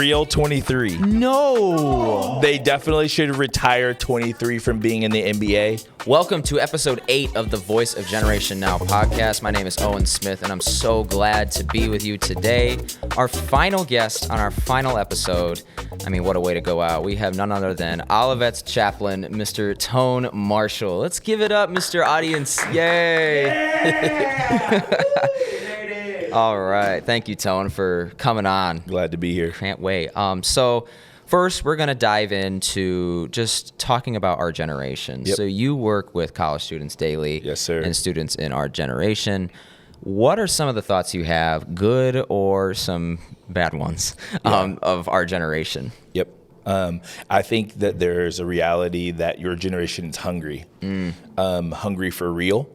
real 23. No. They definitely should retire 23 from being in the NBA. Welcome to episode 8 of the Voice of Generation Now podcast. My name is Owen Smith, and I'm so glad to be with you today. Our final guest on our final episode. I mean, what a way to go out. We have none other than Olivet Chaplain, Mr. Tone Marshall. Let's give it up, Mr. Audience. Yay. Yeah. All right. Thank you, Tone, for coming on. Glad to be here. Can't wait. So first, we're going to dive into just talking about our generation. Yep. So you work with college students daily. Yes, sir. And students in our generation. What are some of the thoughts you have, good or some bad ones, of our generation? Yep. I think that there's a reality that your generation is hungry, hungry for real.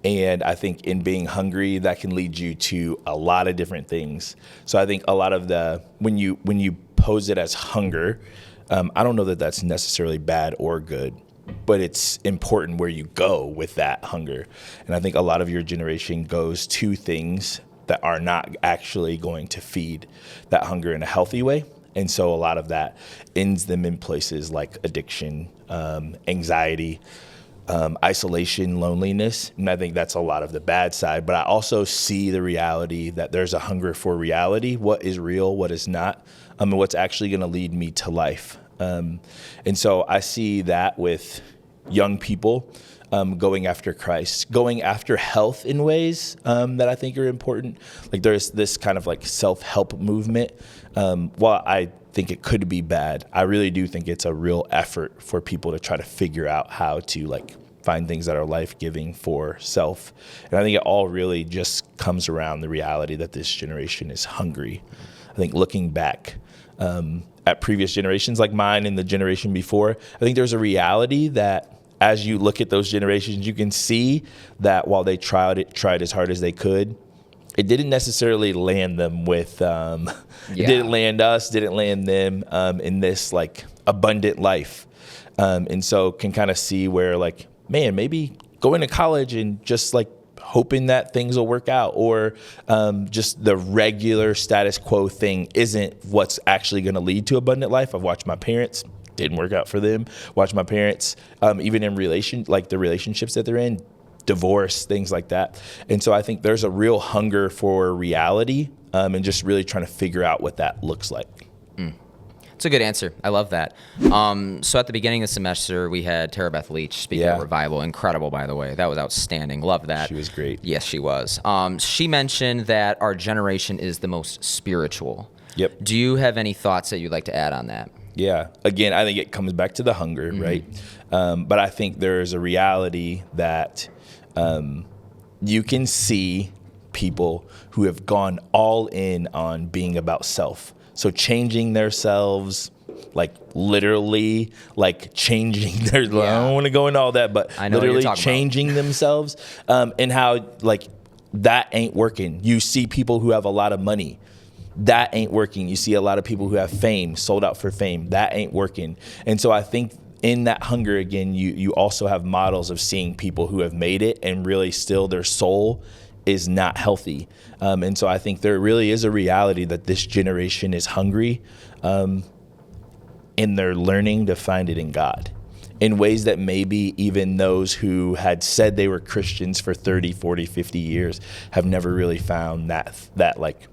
And I think in being hungry, that can lead you to a lot of different things. So I think a lot of when you pose it as hunger, I don't know that that's necessarily bad or good, but it's important where you go with that hunger. And I think a lot of your generation goes to things that are not actually going to feed that hunger in a healthy way. And so a lot of that ends them in places like addiction, anxiety, isolation, loneliness. And I think that's a lot of the bad side. But I also see the reality that there's a hunger for reality. What is real, what is not, and what's actually going to lead me to life. And so I see that with young people going after Christ, going after health in ways that I think are important. Like there's this kind of like self-help movement. While I think it could be bad, I really do think it's a real effort for people to try to figure out how to like find things that are life-giving for self. And I think it all really just comes around the reality that this generation is hungry. I think looking back at previous generations like mine and the generation before, I think there's a reality that as you look at those generations, you can see that while they tried as hard as they could, it didn't necessarily land them with, it didn't land us, didn't land them in this like abundant life. And so can kind of see where like, man, maybe going to college and just like hoping that things will work out, or just the regular status quo thing isn't what's actually going to lead to abundant life. I've watched my parents, didn't work out for them. Watch my parents, even in the relationships that they're in, divorce, things like that. And so I think there's a real hunger for reality and just really trying to figure out what that looks like. It's a good answer. I love that. So at the beginning of the semester, we had Tara Beth Leach speaking at Revival. Incredible, by the way. That was outstanding. Love that. She was great. Yes, she was. She mentioned that our generation is the most spiritual. Yep. Do you have any thoughts that you'd like to add on that? Yeah. Again, I think it comes back to the hunger, right? But I think there's a reality that you can see people who have gone all in on being about self. So changing themselves, like literally, like changing their, I don't want to go into all that, but literally changing themselves, and how like that ain't working. You see people who have a lot of money. That ain't working. You see a lot of people who have fame, sold out for fame. That ain't working. And so I think in that hunger, again, you also have models of seeing people who have made it and really still their soul is not healthy. And so I think there really is a reality that this generation is hungry, and they're learning to find it in God in ways that maybe even those who had said they were Christians for 30, 40, 50 years have never really found that like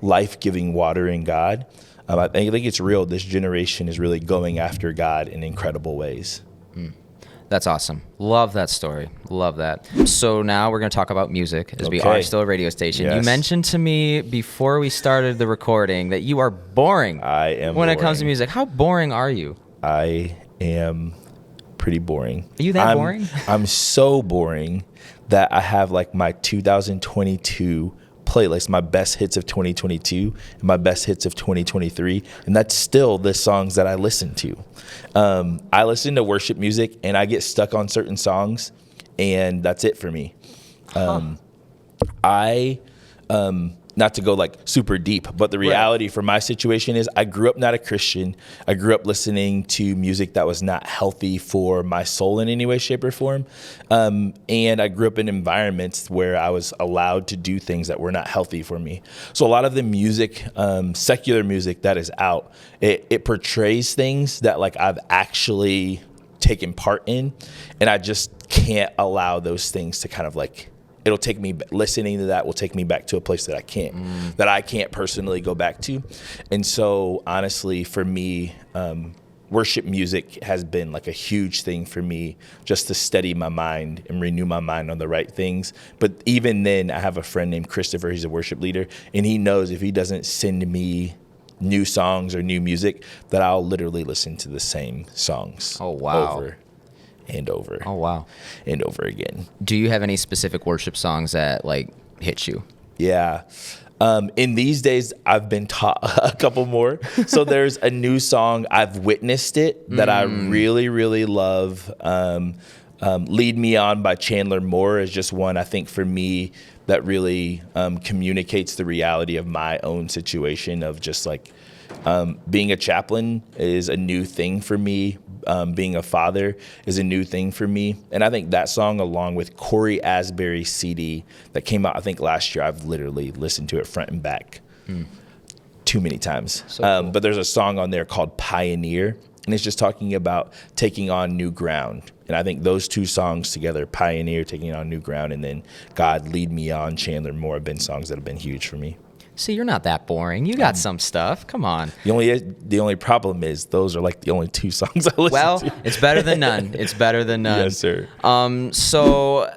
life-giving water in God. I think it's real. This generation is really going after God in incredible ways. That's awesome. Love that story. Love that. So now we're going to talk about music, as we are still a radio station. Yes. You mentioned to me before we started the recording that you are boring. I am when boring. It comes to music. How boring are you? I am pretty boring. Are you that boring? I'm so boring that I have like my 2022 playlist, my best hits of 2022 and my best hits of 2023, and that's still the songs that I listen to. I listen to worship music and I get stuck on certain songs, and that's it for me. I not to go like super deep, but the reality for my situation is I grew up not a Christian. I grew up listening to music that was not healthy for my soul in any way, shape, or form. And I grew up in environments where I was allowed to do things that were not healthy for me. So a lot of the music, secular music that is out, it portrays things that like I've actually taken part in, and I just can't allow those things to kind of like, it'll take me, listening to that will take me back to a place that I can't personally go back to. And so honestly, for me, worship music has been like a huge thing for me, just to steady my mind and renew my mind on the right things. But even then, I have a friend named Christopher, he's a worship leader, and he knows if he doesn't send me new songs or new music, that I'll literally listen to the same songs over and over. Oh, wow. And over again. Do you have any specific worship songs that like hit you? Yeah. In these days, I've been taught a couple more. So there's a new song, I've Witnessed It, that I really, really love. Lead Me On by Chandler Moore is just one, I think, for me that really communicates the reality of my own situation of just like being a chaplain is a new thing for me. Being a father is a new thing for me. And I think that song, along with Corey Asbury's CD that came out, I think last year, I've literally listened to it front and back too many times. So cool. But there's a song on there called Pioneer, and it's just talking about taking on new ground. And I think those two songs together, Pioneer, taking on new ground, and then God, Lead Me On, Chandler Moore, have been songs that have been huge for me. See, you're not that boring. You got some stuff. Come on. The only problem is those are like the only two songs I listen to. Well, it's better than none. It's better than none. Yes, sir. So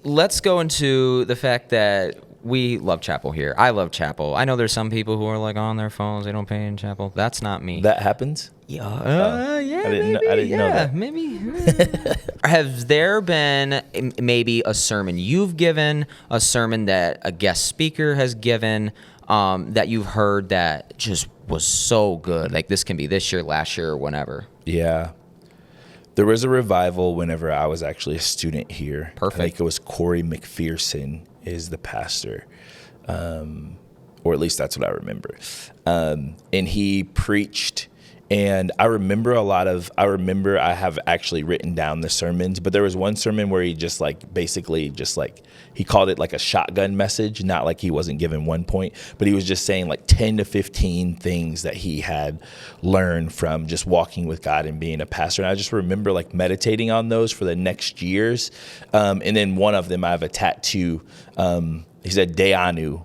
let's go into the fact that we love chapel here. I love chapel. I know there's some people who are like on their phones. They don't pay in chapel. That's not me. That happens? Yeah. Yeah. I didn't know that. Maybe. Has there been maybe a sermon you've given, a sermon that a guest speaker has given, that you've heard that just was so good? Like this can be this year, last year, or whenever. Yeah. There was a revival whenever I was actually a student here. Perfect. I think it was Corey McPherson is the pastor, or at least that's what I remember. And he preached, and I remember I have actually written down the sermons, but there was one sermon where he just like, basically just like, he called it like a shotgun message, not like he wasn't given one point, but he was just saying like 10 to 15 things that he had learned from just walking with God and being a pastor. And I just remember like meditating on those for the next years. And then one of them, I have a tattoo. He said, Deanu,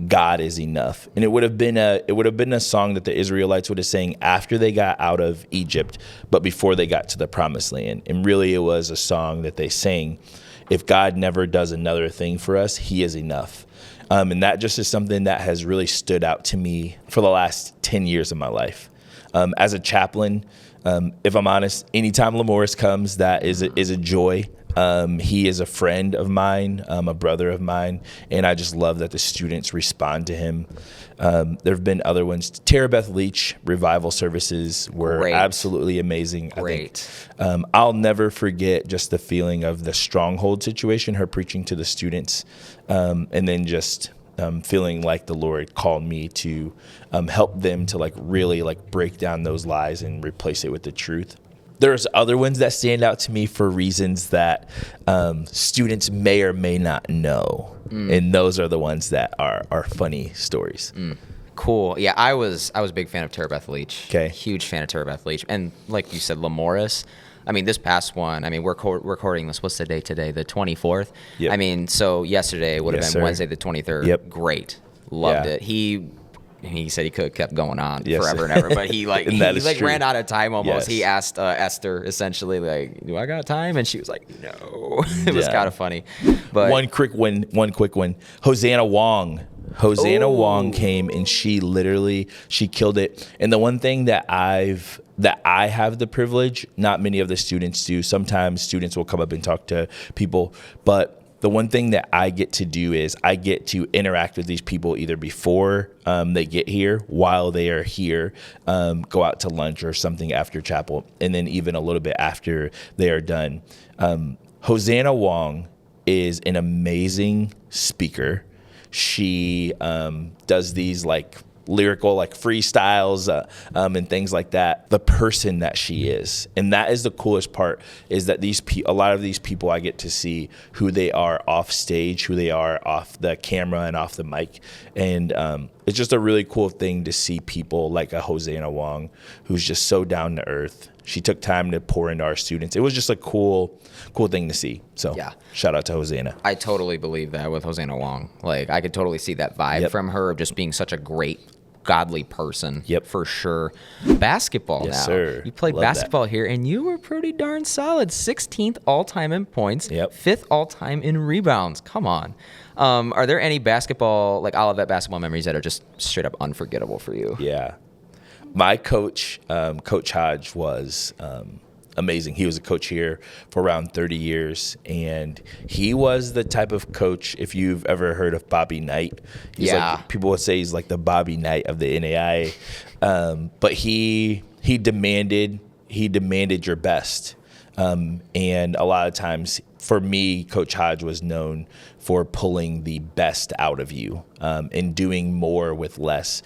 God is enough. And it would have been a song that the Israelites would have sang after they got out of Egypt, but before they got to the promised land. And really it was a song that they sang, if God never does another thing for us, he is enough. And that just is something that has really stood out to me for the last 10 years of my life. As a chaplain, if I'm honest, anytime Lamorris comes, that is a joy. He is a friend of mine, a brother of mine, and I just love that the students respond to him. There have been other ones. Tara Beth Leach revival services were absolutely amazing. Great. I think, I'll never forget just the feeling of the stronghold situation, her preaching to the students, and then just feeling like the Lord called me to help them to like really like break down those lies and replace it with the truth. There's other ones that stand out to me for reasons that students may or may not know. And those are the ones that are funny stories. Cool. Yeah, I was a big fan of Tara Beth Leach. Okay. Huge fan of Tara Beth Leach. And like you said, Lamorris. I mean, this past one, I mean, we're recording this. What's the date today? The 24th? Yep. I mean, so yesterday would have been Wednesday the 23rd. Yep. Great. Loved it. He said he could have kept going on forever and ever, but he ran out of time almost. He asked Esther essentially like, "Do I got time?" And she was like, "No." It was kind of funny. But one quick one. Hosanna Wong came and she killed it. And the one thing that I have the privilege, not many of the students do. Sometimes students will come up and talk to people, but the one thing that I get to do is I get to interact with these people either before they get here, while they are here, go out to lunch or something after chapel, and then even a little bit after they are done. Hosanna Wong is an amazing speaker. She does these like lyrical like freestyles and things like that. The person that she is, and that is the coolest part, is that a lot of these people, I get to see who they are off stage, who they are off the camera and off the mic, and it's just a really cool thing to see people like a Hosanna Wong, who's just so down to earth. She took time to pour into our students. It was just a cool thing to see. So yeah, shout out to Hosanna. I totally believe that with Hosanna Wong. Like, I could totally see that vibe from her of just being such a great, godly person. Yep. For sure. Basketball yes, now. Sir. You played Love basketball that. here, and you were pretty darn solid. 16th all-time in points. Yep. 5th all-time in rebounds. Come on. Are there any basketball, like Olivet basketball memories that are just straight up unforgettable for you? Yeah. My coach, Coach Hodge, was amazing. He was a coach here for around 30 years, and he was the type of coach, if you've ever heard of Bobby Knight, he's like, people would say he's like the Bobby Knight of the NAIA, but he demanded your best, and a lot of times for me, Coach Hodge was known for pulling the best out of you and doing more with less,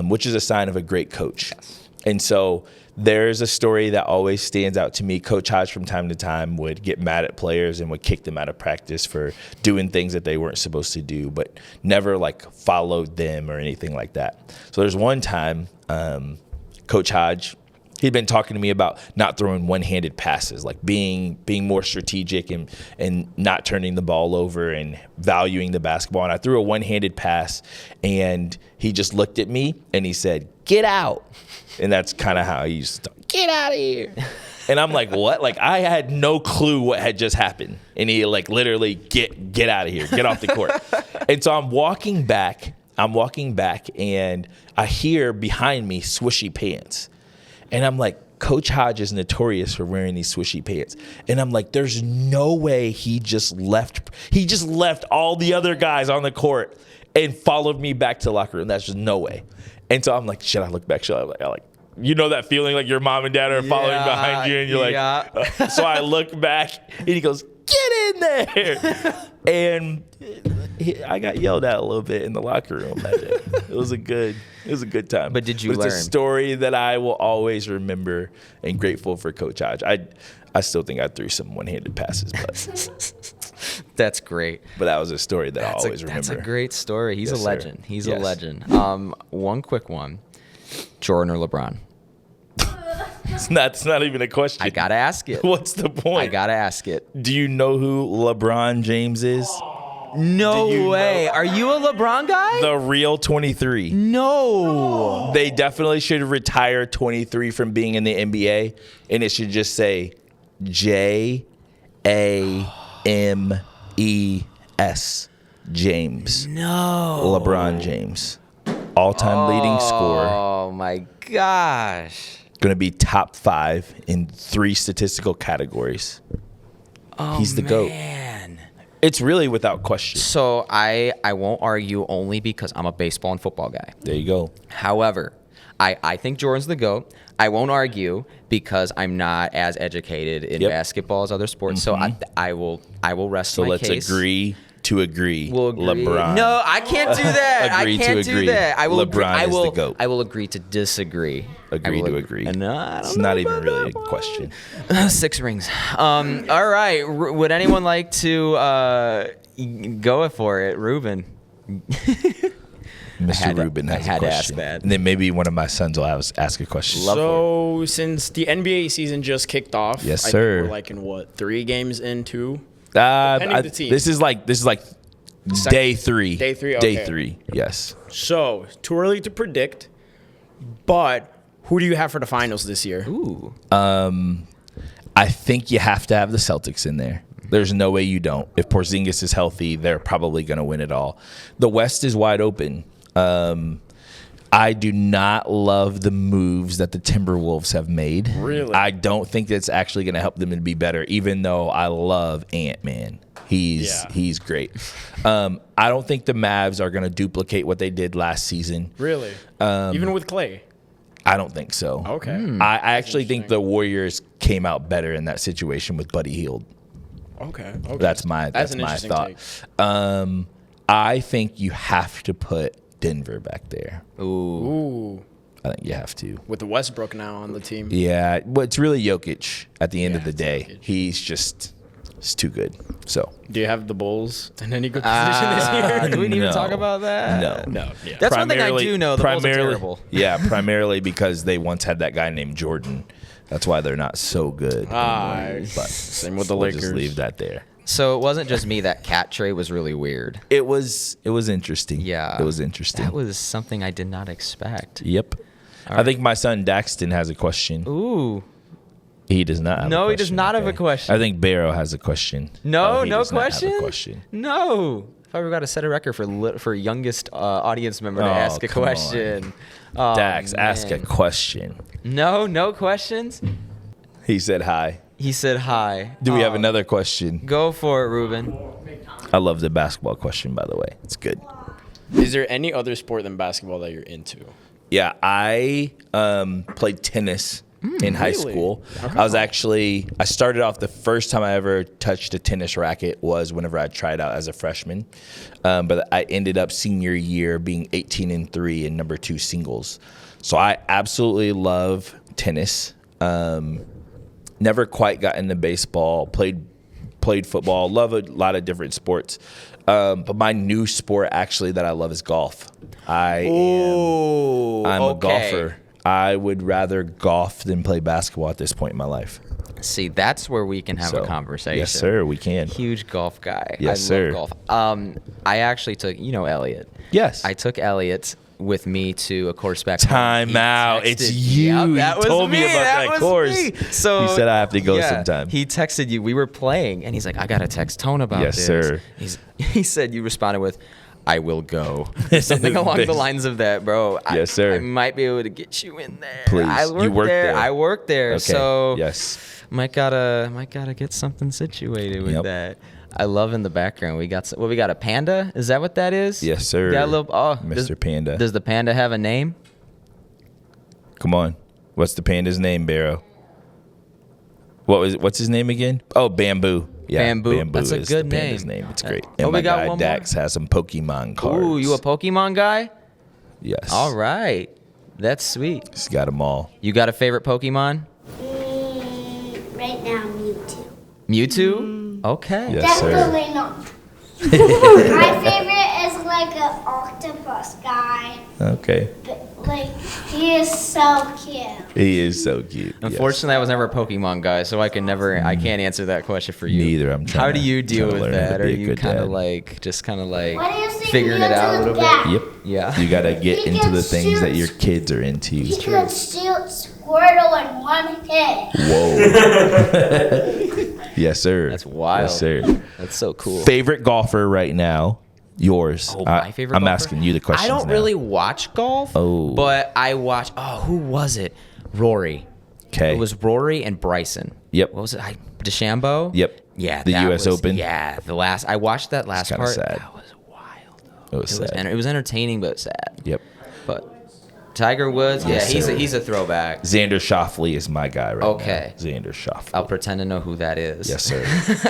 which is a sign of a great coach. Yes. And so there's a story that always stands out to me. Coach Hodge from time to time would get mad at players and would kick them out of practice for doing things that they weren't supposed to do, but never like followed them or anything like that. So there's one time Coach Hodge, he'd been talking to me about not throwing one-handed passes, like being more strategic and not turning the ball over and valuing the basketball. And I threw a one-handed pass, and he just looked at me and he said, "Get out." And that's kind of how he used to talk. "Get out of here." And I'm like, what? Like, I had no clue what had just happened. And he like literally, get out of here, get off the court. And so I'm walking back, and I hear behind me swishy pants. And I'm like, Coach Hodge is notorious for wearing these swishy pants. And I'm like, there's no way he just left all the other guys on the court and followed me back to the locker room. That's just no way. And so I'm like, should I look back? I like, you know that feeling like your mom and dad are following behind you, and you're like, so I look back, and he goes, "Get in there." And I got yelled at a little bit in the locker room that day. It was a good time. But did you learn? It's a story that I will always remember, and grateful for Coach Hodge. I still think I threw some one-handed passes, but that's great. But that was a story that I always remember. That's a great story. He's a legend. Sir. He's a legend. One quick one. Jordan or LeBron? It's not even a question. I gotta ask it. What's the point? I gotta ask it. Do you know who LeBron James is? No way. Are you a LeBron guy? The real 23. No. They definitely should retire 23 from being in the NBA, and it should just say JAMES, James. No. LeBron James. All-time leading scorer. Oh, my gosh. Going to be top 5 in 3 statistical categories. Oh, he's the GOAT. Man. It's really without question. So I won't argue only because I'm a baseball and football guy. There you go. However, I think Jordan's the GOAT. I won't argue because I'm not as educated in basketball as other sports. Mm-hmm. So I will rest my case. So let's agree to agree. We'll agree. LeBron. No, I can't do that. Agree I can't to agree. do that. I will LeBron is the GOAT. I will agree to disagree. Agree to agree. No, it's not even really a question. 6 rings. All right. Would anyone like to go for it? Ruben. Mr. Rubin has a question. I had to ask that. And then maybe one of my sons will ask a question. So since the NBA season just kicked off, yes, I sir. think we're like in what, 3 games into? The this is like day 3. Day 3. Day okay. 3. Yes. So too early to predict, but who do you have for the finals this year? Ooh. I think you have to have the Celtics in there. There's no way you don't. If Porzingis is healthy, they're probably going to win it all. The West is wide open. I do not love the moves that the Timberwolves have made. Really? I don't think that's actually going to help them to be better, even though I love Ant-Man. He's great. I don't think the Mavs are going to duplicate what they did last season. Really? Even with Clay? I don't think so. Okay. I actually think the Warriors came out better in that situation with Buddy Hield. Okay. That's my thought. Take. I think you have to put Denver back there. Ooh. I think you have to. With the Westbrook now on the team. Yeah, but it's really Jokic at the end of the it's day. Jokic. He's too good. So Do you have the Bulls in any good position this year? Do we need to No. talk about that? No. Yeah. That's one thing I do know. The Bulls are terrible. Yeah, primarily because they once had that guy named Jordan. That's why they're not so good. But Same with the we'll Lakers. just leave that there. So it wasn't just me. That cat trade was really weird. It was interesting. Yeah. It was interesting. That was something I did not expect. Yep. I think my son Daxton has a question. Ooh. He does not have a question. No, he does not have a question. I think Barrow has a question. No, He no does not have question? a question. No. If I ever got to set a record for youngest audience member to ask a come on. question. Oh, Dax, ask a man. question. No questions? He said hi. He said hi. Do we have another question? Go for it, Ruben. I love the basketball question, by the way. It's good. Is there any other sport than basketball that you're into? Yeah, I played tennis in high really? school. I started off the first time I ever touched a tennis racket was whenever I tried out as a freshman. But I ended up senior year being 18-3 and number 2 singles. So I absolutely love tennis. Never quite got into baseball, played football, love a lot of different sports. But my new sport actually that I love is golf. I'm a golfer. I would rather golf than play basketball at this point in my life. See, that's where we can have a conversation. Yes, sir, we can. Huge golf guy. Yes, I sir. love golf. I actually took, Elliot. Yes. I took Elliot with me to a course back Time home. He out. texted- It's you. Yep, that You was told me about that was course. me. So You said I have to go yeah, sometime. He texted you. We were playing, and he's like, "I gotta text Tone about Yes, this." sir. He said you responded with, "I will go." Something along the lines of that, bro. Yes, sir. I might be able to get you in there. Please. I You worked worked there. I worked there. Okay. So yes. might gotta get something situated with Yep. that. I love in the background. We got a panda. Is that what that is? Yes, sir. We got a little. Mr. Panda. Does the panda have a name? Come on. What's the panda's name, Barrow? What's his name again? Oh, Bamboo. Yeah, Bamboo. That's a is good the panda's name. name. It's great. Oh, And we my got guy one Dax has some Pokemon cards. Ooh, you a Pokemon guy? Yes. All right. That's sweet. He's got them all. You got a favorite Pokemon? Right now, Mewtwo. Mewtwo? Okay. Yes, sir. Definitely not. My favorite is like an octopus guy. Okay. But, like, he is so cute. He is so cute. Unfortunately, I was never a Pokemon guy, so I can't answer that question for you. Neither. I'm trying How do to- you deal trying to with learn how to that? Are be a you good kind of dad. like What do you think figuring it out a little bit? Mewtwo's Yep. Yeah. You got to get He into can the things that shoot. your kids are into. He could shoot Squirtle in one hit. Whoa. Yes, sir. That's wild. Yes, sir. That's so cool. Favorite golfer right now? Yours. Oh, my favorite I'm golfer? asking you the question. I don't really watch golf. Oh. But I watch. Oh, who was it? Rory. Okay. It was Rory and Bryson. Yep. What was it? DeChambeau? Yep. Yeah. The that US was- Open? Yeah. I watched that last kinda part. sad. That was wild, though. It was sad. It was entertaining, but sad. Yep. But Tiger Woods, Yes, yeah, sir. he's a throwback. Xander Schauffele is my guy right Okay. now. Xander Schauffele. I'll pretend to know who that is. Yes, sir.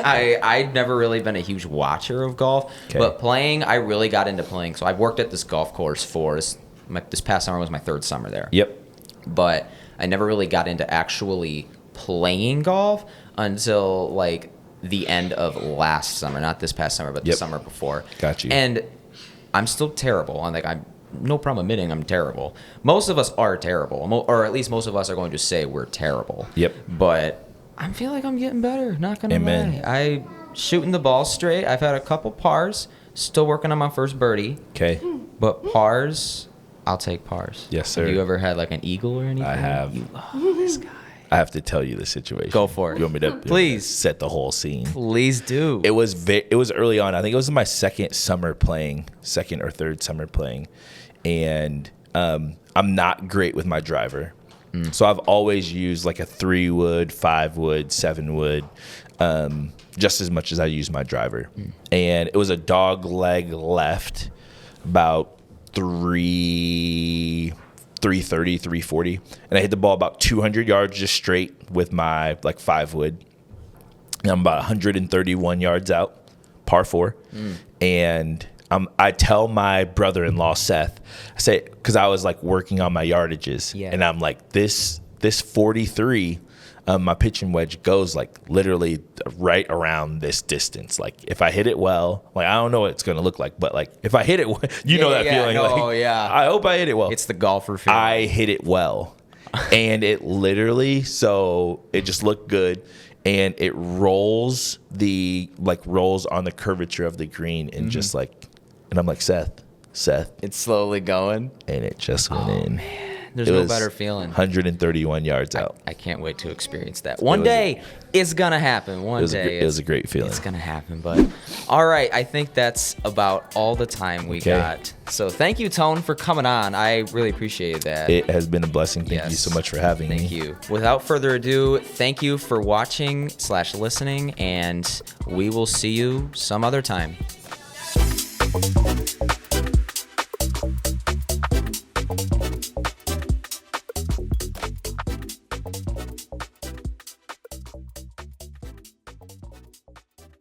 I've never really been a huge watcher of golf, Okay. but playing, I really got into playing. So I've worked at this golf course for this past summer was my 3rd summer there. Yep. But I never really got into actually playing golf until like the end of last summer, not this past summer, but the Yep. summer before. Got you. And I'm still terrible. I'm no problem admitting I'm terrible. Most of us are terrible, or at least most of us are going to say we're terrible. Yep. But I feel like I'm getting better. Not gonna Amen. lie. I shooting the ball straight. I've had a couple pars. Still working on my first birdie. Okay. But pars, I'll take pars. Yes, sir. Have you ever had like an eagle or anything? I have. This guy. I have to tell you the situation. Go for it. You want me to Please. set the whole scene? Please do. It was early on. I think it was my second or third summer playing, and I'm not great with my driver. So I've always used like a 3-wood, 5-wood, 7-wood, just as much as I use my driver. And it was a dog leg left, about 330, 340, and I hit the ball about 200 yards just straight with my like 5-wood. And I'm about 131 yards out, par 4, and I tell my brother-in-law Seth, I say, because I was like working on my yardages, and I'm like, this 43, my pitching wedge goes like literally right around this distance. Like if I hit it well, like I don't know what it's gonna look like, but like if I hit it, you know that feeling. I hope I hit it well. It's the golfer feeling. I hit it well, and it literally, so it just looked good. And it rolls on the curvature of the green, and just like, and I'm like, Seth, it's slowly going, and it just went in. Man. There's no better feeling. 131 yards out. I can't wait to experience that. One day, it's going to happen. It was a great feeling. It's going to happen. But all right, I think that's about all the time we got. So thank you, Tone, for coming on. I really appreciate that. It has been a blessing. Thank you so much for having me. Thank you. Without further ado, thank you for watching/listening, and we will see you some other time.